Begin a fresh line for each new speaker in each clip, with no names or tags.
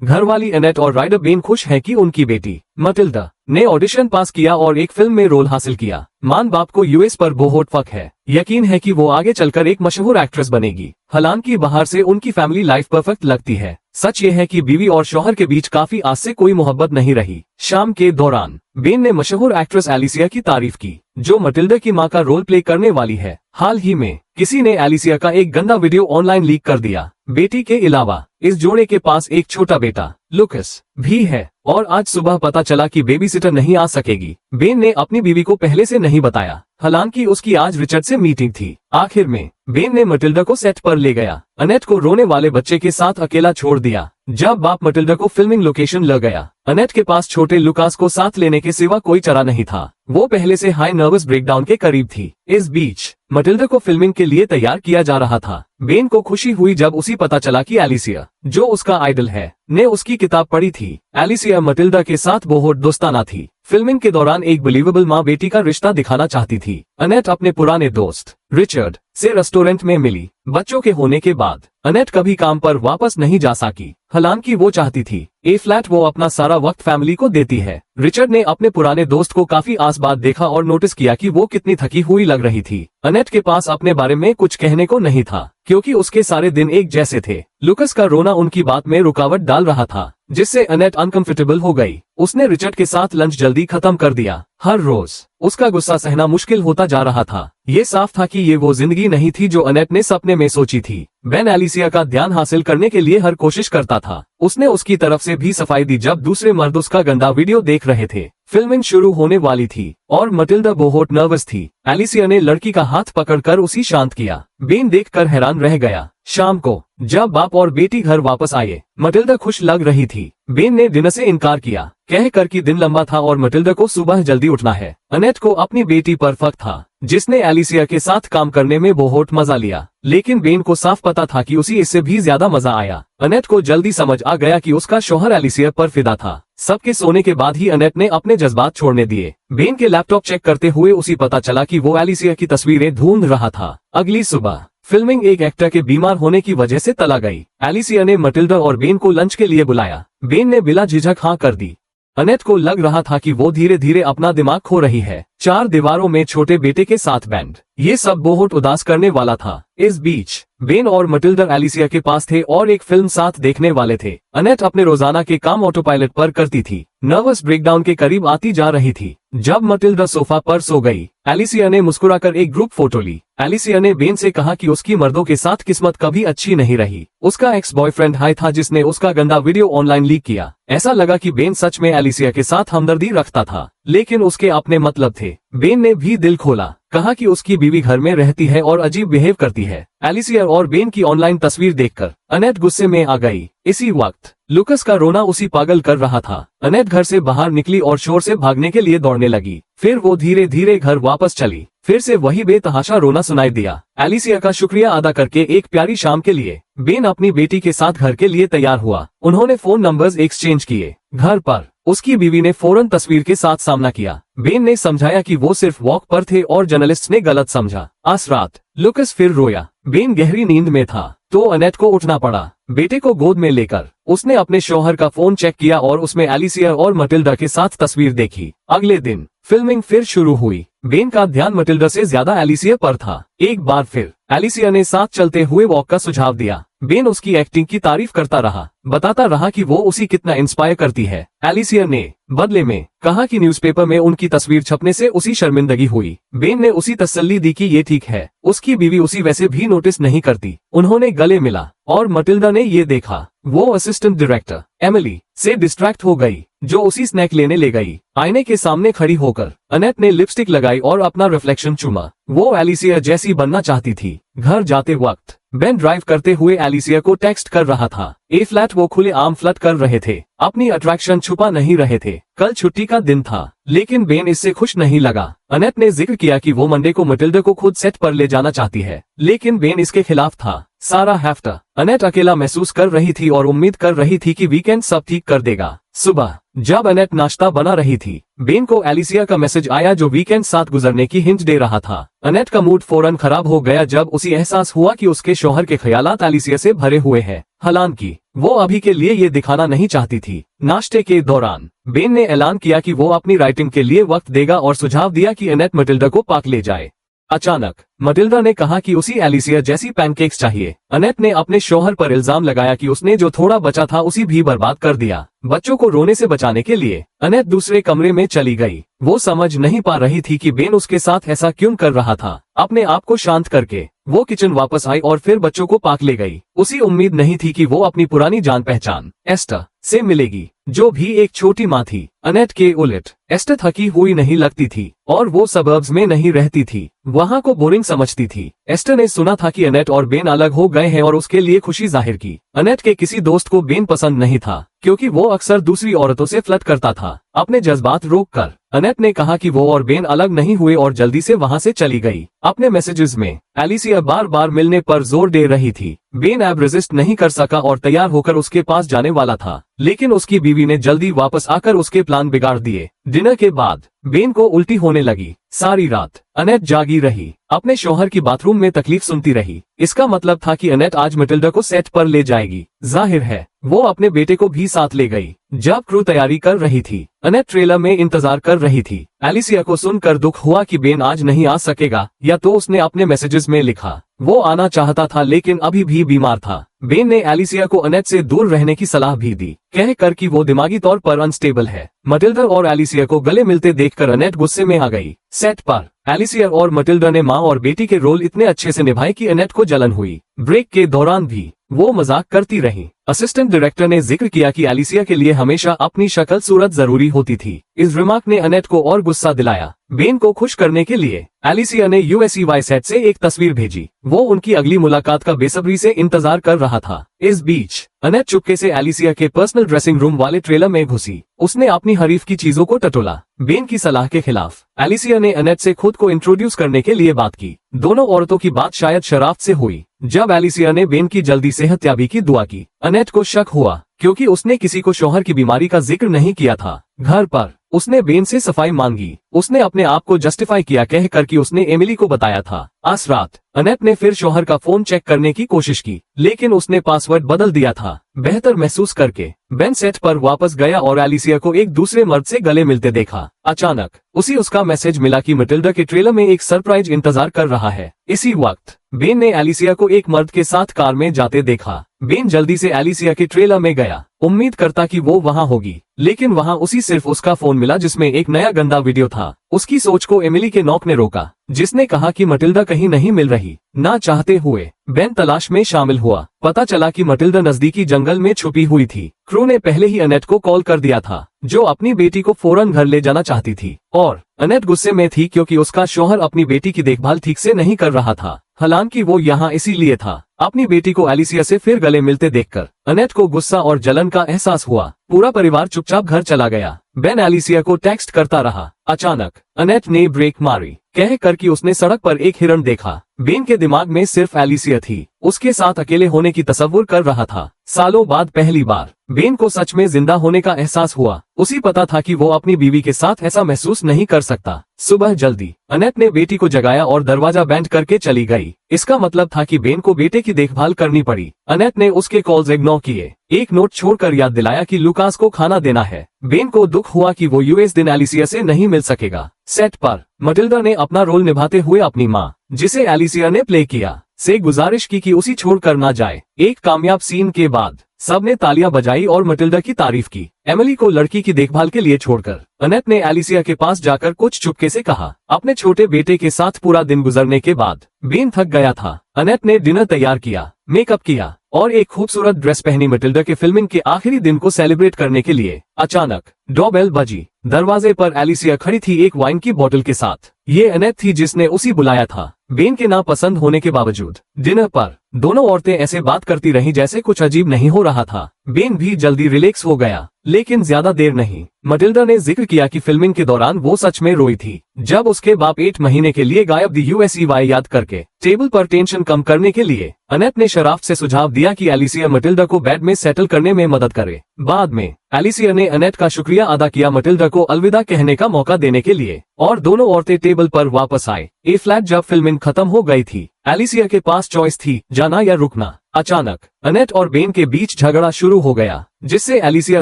घरवाली एनेट और rider Ben खुश हैं कि उनकी बेटी मटिल्डा ने ऑडिशन पास किया और एक फिल्म में रोल हासिल किया। मां बाप को यूएस पर बहुत फख्र है। यकीन है कि वो आगे चलकर एक मशहूर एक्ट्रेस बनेगी। हालांकि बाहर से उनकी फैमिली लाइफ परफेक्ट लगती है। सच ये है कि बीवी और शौहर के बीच काफी आज से कोई मोहब्बत नहीं रही। शाम के दौरान बेन ने मशहूर एक्ट्रेस एलिसिया की तारीफ की, जो मटिल्डा की मां का रोल प्ले करने वाली है। हाल ही में किसी ने एलिसिया का एक गंदा वीडियो ऑनलाइन लीक कर दिया। बेटी के अलावा इस जोड़े के पास एक छोटा बेटा लुकस भी है और आज सुबह पता चला कि बेबी सिटर नहीं आ सकेगी। बेन ने अपनी बीवी को पहले से नहीं बताया। हालांकि उसकी आज रिचर्ड से मीटिंग थी। आखिर में बेन ने मटिल्डा को सेट पर ले गया। अनेट को रोने वाले बच्चे के साथ अकेला छोड़ दिया। जब बाप मटिल्डा को फिल्मिंग लोकेशन ले गया, अनेट के पास छोटे लुकास को साथ लेने के सिवा कोई चारा नहीं था। वो पहले से हाई नर्वस ब्रेकडाउन के करीब थी। इस बीच मटिल्डा को फिल्मिंग के लिए तैयार किया जा रहा था। बेन को खुशी हुई जब उसे पता चला कि एलिसिया, जो उसका आइडल है, ने उसकी किताब पढ़ी थी। एलिसिया मटिल्डा के साथ बहुत दोस्ताना थी। फिल्मिंग के दौरान एक बिलीवेबल माँ बेटी का रिश्ता दिखाना चाहती थी। अनेट अपने पुराने दोस्त रिचर्ड से रेस्टोरेंट में मिली। बच्चों के होने के बाद अनेट कभी काम पर वापस नहीं जा सकी। हालांकि वो चाहती थी ए फ्लैट वो अपना सारा वक्त फैमिली को देती है। रिचर्ड ने अपने पुराने दोस्त को काफी आस बाद देखा और नोटिस किया कि वो कितनी थकी हुई लग रही थी। अनेट के पास अपने बारे में कुछ कहने को नहीं था, क्योंकि उसके सारे दिन एक जैसे थे। लुकस का रोना उनकी बात में रुकावट डाल रहा था, जिससे अनेट अनकंफर्टेबल हो गई। उसने रिचर्ड के साथ लंच जल्दी खत्म कर दिया। हर रोज उसका गुस्सा सहना मुश्किल होता जा रहा था। ये साफ था कि ये वो जिंदगी नहीं थी जो अनेट ने सपने में सोची थी। बेन एलिसिया का ध्यान हासिल करने के लिए हर कोशिश करता था। उसने उसकी तरफ से भी सफाई दी जब दूसरे मर्द उसका गंदा वीडियो देख रहे थे। फिल्मिंग शुरू होने वाली थी और मटिल्डा बहुत नर्वस थी। एलिसिया ने लड़की का हाथ पकड़कर उसे शांत किया। बेन देखकर हैरान रह गया। शाम को जब बाप और बेटी घर वापस आए, मटिल्डा खुश लग रही थी। बेन ने डिनर से इनकार किया, कहकर कि दिन लंबा था और मटिल्डा को सुबह जल्दी उठना है। अनेट को अपनी बेटी पर फख्र था, जिसने एलिसिया के साथ काम करने में बहुत मजा लिया। लेकिन बेन को साफ पता था कि उसे इससे भी ज्यादा मजा आया। अनेट को जल्दी समझ आ गया कि उसका शौहर एलिसिया पर फिदा था। सबके सोने के बाद ही अनेट ने अपने जज्बात छोड़ने दिए। बेन के लैपटॉप चेक करते हुए उसे पता चला कि वो एलिसिया की तस्वीरें ढूंढ रहा था। अगली सुबह फिल्मिंग एक एक्टर के बीमार होने की वजह से टला गई। एलिसिया ने मटिल्डा और बेन को लंच के लिए बुलाया। बेन ने बिला झिझक हाँ कर दी। अनेट को लग रहा था कि वो धीरे धीरे अपना दिमाग खो रही है। चार दीवारों में छोटे बेटे के साथ बैंड, ये सब बहुत उदास करने वाला था। इस बीच बेन और मटिल्डा एलिसिया के पास थे और एक फिल्म साथ देखने वाले थे। अनेट अपने रोजाना के काम ऑटो पायलट पर करती थी। नर्वस ब्रेकडाउन के करीब आती जा रही थी जब मटिल्डा सोफा पर सो गई। एलिसिया ने मुस्कुराकर एक ग्रुप फोटो ली। एलिसिया ने बेन से कहा कि उसकी मर्दों के साथ किस्मत कभी अच्छी नहीं रही। उसका एक्स बॉयफ्रेंड हाई था जिसने उसका गंदा वीडियो ऑनलाइन लीक किया। ऐसा लगा कि बेन सच में एलिसिया के साथ हमदर्दी रखता था, लेकिन उसके अपने मतलब थे। बेन ने भी दिल खोला, कहा कि उसकी बीवी घर में रहती है और अजीब बिहेव करती है। एलिसिया और बेन की ऑनलाइन तस्वीर देखकर अनेट गुस्से में आ गई। इसी वक्त लुकस का रोना उसी पागल कर रहा था। अनेट घर से बाहर निकली और शोर से भागने के लिए दौड़ने लगी। फिर वो धीरे धीरे घर वापस चली। फिर से वही बेतहाशा रोना सुनाई दिया। एलिसिया का शुक्रिया अदा करके एक प्यारी शाम के लिए बेन अपनी बेटी के साथ घर के लिए तैयार हुआ। उन्होंने फोन नंबर्स एक्सचेंज किए। घर पर उसकी बीवी ने फौरन तस्वीर के साथ सामना किया। बेन ने समझाया कि वो सिर्फ वॉक पर थे और जर्नलिस्ट ने गलत समझा। आज रात लुकस फिर रोया। बेन गहरी नींद में था तो अनेट को उठना पड़ा। बेटे को गोद में लेकर उसने अपने शौहर का फोन चेक किया और उसमें एलिसिया और मटिल्डा के साथ तस्वीर देखी। अगले दिन फिल्मिंग फिर शुरू हुई। बेन का ध्यान मटिल्डा से ज्यादा एलिसिया पर था। एक बार फिर एलिसिया ने साथ चलते हुए वॉक का सुझाव दिया। बेन उसकी एक्टिंग की तारीफ करता रहा, बताता रहा कि वो उसे कितना इंस्पायर करती है। एलिसिया ने बदले में कहा कि न्यूज़पेपर में उनकी तस्वीर छपने से उसी शर्मिंदगी हुई। बेन ने उसी तसल्ली दी कि ये ठीक है, उसकी बीवी उसी वैसे भी नोटिस नहीं करती। उन्होंने गले मिला और मटिल्डा ने ये देखा। वो असिस्टेंट डायरेक्टर एमिली से डिस्ट्रैक्ट हो गई, जो उसी स्नैक लेने ले गई। आईने के सामने खड़ी होकर अनेट ने लिपस्टिक लगाई और अपना रिफ्लेक्शन चूमा। वो एलिसिया जैसी बनना चाहती थी। घर जाते वक्त बेन ड्राइव करते हुए एलिसिया को टेक्स्ट कर रहा था। ए फ्लैट वो खुले आम फ्लर्ट कर रहे थे, अपनी अट्रैक्शन छुपा नहीं रहे थे। कल छुट्टी का दिन था, लेकिन बेन इससे खुश नहीं लगा। अनेट ने जिक्र किया कि वो मंडे को मटिल्डा को खुद सेट पर ले जाना चाहती है, लेकिन बेन इसके खिलाफ था। सारा हफ्ता अनेट अकेला महसूस कर रही थी और उम्मीद कर रही थी कि वीकेंड सब ठीक कर देगा। सुबह जब अनेट नाश्ता बना रही थी, बेन को एलिसिया का मैसेज आया जो वीकेंड साथ गुजरने की हिंट दे रहा था। अनेट का मूड फौरन खराब हो गया जब उसे एहसास हुआ कि उसके शौहर के ख्यालात एलिसिया से भरे हुए हैं। हालांकि वो अभी के लिए ये दिखाना नहीं चाहती थी। नाश्ते के दौरान बेन ने ऐलान किया कि वो अपनी राइटिंग के लिए वक्त देगा और सुझाव दिया कि अनेट मटिल्डा को पार्क ले जाए। अचानक मटिल्डा ने कहा कि उसी एलिसिया जैसी पैनकेक्स चाहिए। अनेट ने अपने शौहर पर इल्जाम लगाया कि उसने जो थोड़ा बचा था उसी भी बर्बाद कर दिया। बच्चों को रोने से बचाने के लिए अनेट दूसरे कमरे में चली गई। वो समझ नहीं पा रही थी कि बेन उसके साथ ऐसा क्यों कर रहा था। अपने आप को शांत करके वो किचन वापस आई और फिर बच्चों को पार्क ले गई। उसी उम्मीद नहीं थी कि वो अपनी पुरानी जान पहचान एस्टर से मिलेगी, जो भी एक छोटी माँ थी। अनेट के उलट एस्टर थकी हुई नहीं लगती थी और वो सबर्ब्स में नहीं रहती थी, वहाँ को बोरिंग समझती थी। एस्टर ने सुना था कि अनेट और बेन अलग हो गए हैं और उसके लिए खुशी जाहिर की। अनेट के किसी दोस्त को बेन पसंद नहीं था क्योंकि वो अक्सर दूसरी औरतों से फ्लर्ट करता था। अपने जज्बात रोककर अनेट ने कहा कि वो और बेन अलग नहीं हुए और जल्दी से वहाँ से चली गई। अपने मैसेजेस में एलिसिया बार बार मिलने पर जोर दे रही थी। बेन अब रेजिस्ट नहीं कर सका और तैयार होकर उसके पास जाने वाला था, लेकिन उसकी बीवी ने जल्दी वापस आकर उसके प्लान बिगाड़ दिए। डिनर के बाद बेन को उल्टी होने लगी। सारी रात अनेट जागी रही, अपने शौहर की बाथरूम में तकलीफ सुनती रही। इसका मतलब था कि अनेट आज मटिल्डा को सेट पर ले जाएगी। जाहिर है वो अपने बेटे को भी साथ ले गई। जब क्रू तैयारी कर रही थी, अनेट ट्रेलर में इंतजार कर रही थी। एलिसिया को सुनकर दुख हुआ कि बेन आज नहीं आ सकेगा, या तो उसने अपने मैसेजेस में लिखा वो आना चाहता था लेकिन अभी भी बीमार था। बेन ने एलिसिया को अनेट से दूर रहने की सलाह भी दी, कहकर कि वो दिमागी तौर पर अनस्टेबल है। मटिल्डा और एलिसिया को गले मिलते देखकर अनेट गुस्से में आ गई। सेट पर एलिसिया और मटिल्डा ने माँ और बेटी के रोल इतने अच्छे से निभाए कि अनेट को जलन हुई। ब्रेक के दौरान भी वो मजाक करती रही। असिस्टेंट डायरेक्टर ने जिक्र किया कि एलिसिया के लिए हमेशा अपनी शक्ल सूरत जरूरी होती थी। इस रिमार्क ने अनेट को और गुस्सा दिलाया। बेन को खुश करने के लिए एलिसिया ने यूएसईवाई सेट से एक तस्वीर भेजी। वो उनकी अगली मुलाकात का बेसब्री से इंतजार कर रहा था। इस बीच अनेट चुपके से एलिसिया के पर्सनल ड्रेसिंग रूम वाले ट्रेलर में घुसी। उसने अपनी हरीफ की चीजों को टटोला। बेन की सलाह के खिलाफ एलिसिया ने अनेट से खुद को इंट्रोड्यूस करने के लिए बात की। दोनों औरतों की बात शायद शराफत से हुई। जब एलिसिया ने बेन की जल्दी सेहतयाबी की दुआ की, अनेट को शक हुआ क्योंकि उसने किसी को शौहर की बीमारी का जिक्र नहीं किया था। घर पर उसने बेन से सफाई मांगी। उसने अपने आप को जस्टिफाई किया कहकर कि उसने एमिली को बताया था। आज रात अनेट ने फिर शौहर का फोन चेक करने की कोशिश की, लेकिन उसने पासवर्ड बदल दिया था। बेहतर महसूस करके बेन सेट पर वापस गया और एलिसिया को एक दूसरे मर्द से गले मिलते देखा। अचानक उसका मैसेज मिला कि मटिल्डा के ट्रेलर में एक सरप्राइज इंतजार कर रहा है। इसी वक्त बेन ने एलिसिया को एक मर्द के साथ कार में जाते देखा। बेन जल्दी से एलिसिया के ट्रेलर में गया, उम्मीद करता कि वो वहाँ होगी, लेकिन वहाँ उसी सिर्फ उसका फोन मिला जिसमें एक नया गंदा वीडियो था। उसकी सोच को एमिली के नॉक ने रोका, जिसने कहा कि मटिल्डा कहीं नहीं मिल रही। ना चाहते हुए बेन तलाश में शामिल हुआ। पता चला कि मटिल्डा नजदीकी जंगल में छुपी हुई थी। क्रू ने पहले ही अनेट को कॉल कर दिया था, जो अपनी बेटी को फौरन घर ले जाना चाहती थी, और अनेट गुस्से में थी क्योंकि उसका शौहर अपनी बेटी की देखभाल ठीक से नहीं कर रहा था। हालांकि वो यहाँ इसीलिए था। अपनी बेटी को एलिसिया से फिर गले मिलते देखकर अनेट को गुस्सा और जलन का एहसास हुआ। पूरा परिवार चुपचाप घर चला गया। बेन एलिसिया को टेक्स्ट करता रहा। अचानक अनेट ने ब्रेक मारी, कहकर कि उसने सड़क पर एक हिरण देखा। बेन के दिमाग में सिर्फ एलिसिया थी, उसके साथ अकेले होने की तस्वुर कर रहा था। सालों बाद पहली बार बेन को सच में जिंदा होने का एहसास हुआ। उसी पता था कि वो अपनी बीवी के साथ ऐसा महसूस नहीं कर सकता। सुबह जल्दी अनेट ने बेटी को जगाया और दरवाजा बैंड करके चली गई। इसका मतलब था कि बेन को बेटे की देखभाल करनी पड़ी। अनेट ने उसके कॉल्स इग्नोर किए, एक नोट छोड़कर याद दिलाया कि लुकास को खाना देना है। बेन को दुख हुआ कि वो यूएस दिन एलिसिया से नहीं मिल सकेगा। सेट पर मटिल्डा ने अपना रोल निभाते हुए अपनी माँ, जिसे एलिसिया ने प्ले किया, से गुजारिश की कि उसी छोड़कर ना जाए। एक कामयाब सीन के बाद सबने तालियां बजाई और मटिल्डा की तारीफ की। एमिली को लड़की की देखभाल के लिए छोड़कर अनेट ने एलिसिया के पास जाकर कुछ चुपके से कहा। अपने छोटे बेटे के साथ पूरा दिन गुजरने के बाद बेन थक गया था। अनेट ने डिनर तैयार किया, मेकअप किया और एक खूबसूरत ड्रेस पहनी मटिल्डा के फिल्मिंग के आखिरी दिन को सेलिब्रेट करने के लिए। अचानक डोरबेल बजी। दरवाजे पर एलिसिया खड़ी थी एक वाइन की बोतल के साथ। ये अनेट थी जिसने उसी बुलाया था। बेन के नापसंद होने के बावजूद डिनर पर दोनों औरतें ऐसे बात करती रहीं जैसे कुछ अजीब नहीं हो रहा था। बेन भी जल्दी रिलैक्स हो गया, लेकिन ज्यादा देर नहीं। मटिल्डा ने जिक्र किया कि फिल्मिंग के दौरान वो सच में रोई थी जब उसके बाप 8 महीने के लिए गायब दी यूएसईवाई याद करके। टेबल पर टेंशन कम करने के लिए अनेट ने शराफ्त से सुझाव दिया कि एलिसिया मटिल्डा को बेड में सेटल करने में मदद करे। बाद में एलिसिया ने अनेट का शुक्रिया अदा किया मटिल्डा को अलविदा कहने का मौका देने के लिए, और दोनों औरतें टेबल पर वापस आए। ए फ्लैट जब फिल्मिंग खत्म हो गई थी, एलिसिया के पास चॉइस थी, जाना या रुकना। अचानक अनेट और बेन के बीच झगड़ा शुरू हो गया, जिससे एलिसिया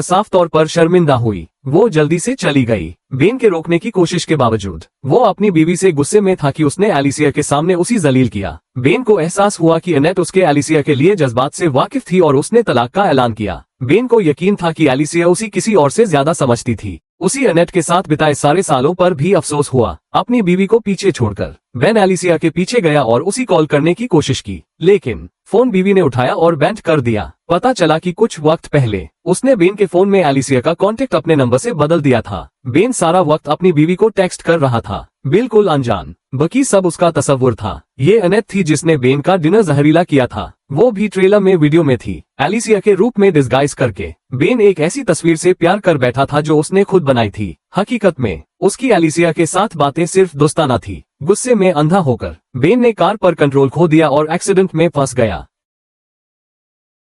साफ तौर पर शर्मिंदा हुई। वो जल्दी से चली गई। बेन के रोकने की कोशिश के बावजूद वो अपनी बीवी से गुस्से में था कि उसने एलिसिया के सामने उसी जलील किया। बेन को एहसास हुआ कि अनेट उसके एलिसिया के लिए जज्बात से वाकिफ थी और उसने तलाक का ऐलान किया। बेन को यकीन था कि एलिसिया उसी किसी और से ज्यादा समझती थी। उसी अनेट के साथ बिताए सारे सालों पर भी अफसोस हुआ अपनी बीवी को पीछे छोड़कर। बेन एलिसिया के पीछे गया और उसी कॉल करने की कोशिश की, लेकिन फोन बीवी ने उठाया और बैंड कर दिया। पता चला कि कुछ वक्त पहले उसने बेन के फोन में एलिसिया का कांटेक्ट अपने नंबर से बदल दिया था। बेन सारा वक्त अपनी बीवी को टेक्स्ट कर रहा था, बिल्कुल अनजान। बाकी सब उसका तस्वुर था। ये अनेट थी जिसने बेन का डिनर जहरीला किया था। वो भी ट्रेलर में वीडियो में थी, एलिसिया के रूप में डिस्गाइज करके। बेन एक ऐसी तस्वीर से प्यार कर बैठा था जो उसने खुद बनाई थी। हकीकत में उसकी एलिसिया के साथ बातें सिर्फ दोस्ताना थी। गुस्से में अंधा होकर बेन ने कार पर कंट्रोल खो दिया और एक्सीडेंट में फंस गया।